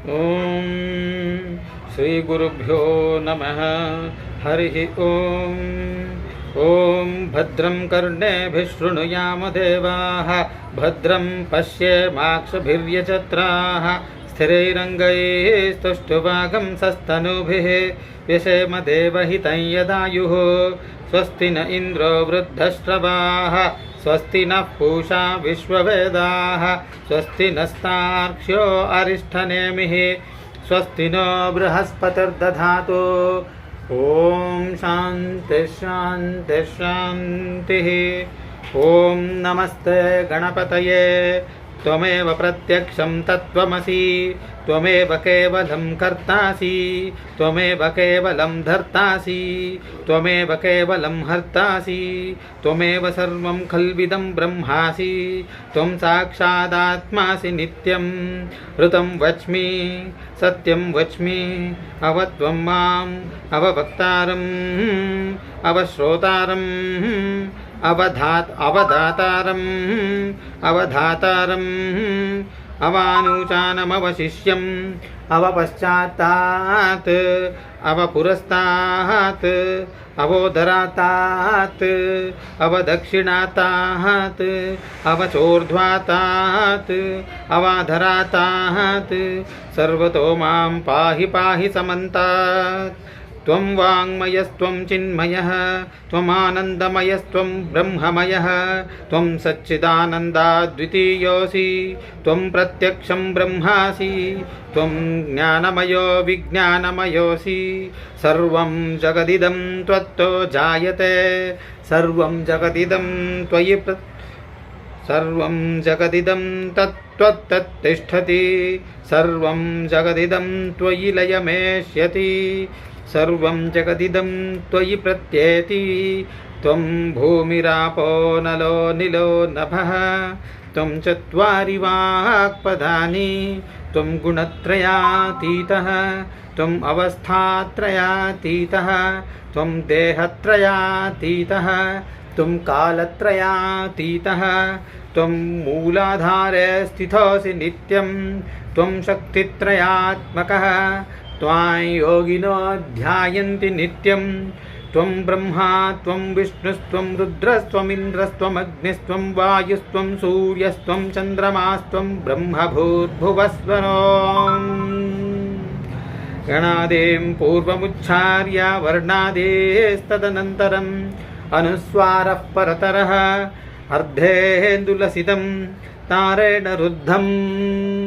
ओम श्री गुरुभ्यो नमः। हरि ओम। ओम भद्रं कर्णेभिः शृणुयाम देवाः, भद्रं पश्येमाक्षभिर्यजत्राः, स्थिरैरङ्गैस्तुष्टुवागं सस्तनूभिः व्यसेम देवहितं यदायुः। स्वस्ति न इन्द्रो वृद्धश्रवाः, स्वस्ति नः पूषा विश्ववेदाः, स्वस्ति नस्तार्क्ष्यो अरिष्ठनेमिः, स्वस्ति नो बृहस्पतिर्दधातु। ओम शांति शांति शांतिः। ओम नमस्ते गणपतये। त्वमेव प्रत्यक्षं तत्त्वमसि, त्वमेव केवलं कर्तासि, त्वमेव केवलं धर्तासि, त्वमेव केवलं हर्तासि, त्वमेव सर्वं खल्विदं ब्रह्मासि, त्वं साक्षादात्मासि नित्यं। ऋतं वच्मि सत्यं वच्मि, अवत्वं माम् अववक्तारम् अवश्रोतारम् अवधातारम् अवानुचानमवशिष्यम् अवपश्चात्तात् अवपुरस्तात् अवोदरातात् अवदक्षिणातात् अवचोर्ध्वातात् अवाधरातात् सर्वतो मां पाहि पाहि समन्तात्। त्वं वाङ्मयस्त्वं चिन्मयः, त्वमानन्दमयस्त्वं ब्रह्ममयः, त्वं सच्चिदानन्दाद्वितीयोऽसि, त्वं प्रत्यक्षं ब्रह्मासि, त्वं ज्ञानमयो विज्ञानमयोऽसि। सर्वं जगदिदं त्वत्तो जायते, सर्वं जगदिदं त्वयि सर्वं जगदिदं तत्त्वत्तिष्ठति, सर्वं जगदिदं त्वयि लयमेष्यति, सर्वं जगदिदं त्वयि प्रत्येति। त्वं भूमिरापो नलो निलो नभः, त्वं चत्वारि वाक्पदानि, त्वं गुणत्रयातीतः, त्वम् अवस्थात्रयातीतः, त्वं देहत्रयातीतः, त्वं कालत्रयातीतः, त्वं मूलाधारे स्थितोऽसि नित्यं, त्वं शक्तित्रयात्मकः, त्वां योगिनो ध्यायन्ति नित्यं। त्वं ब्रह्मा त्वं विष्णुस्त्वं रुद्रस्त्वमिन्द्रस्त्वमग्निस्त्वं वायुस्त्वं सूर्यस्त्वं चन्द्रमास्त्वं ब्रह्मभूर्भुवस्वरो। गणादें पूर्वमुच्चार्य वर्णादेस्तदनन्तरम् अनुस्वारः परतरः अर्धेन्दुलसितं तारेण रुद्धम्।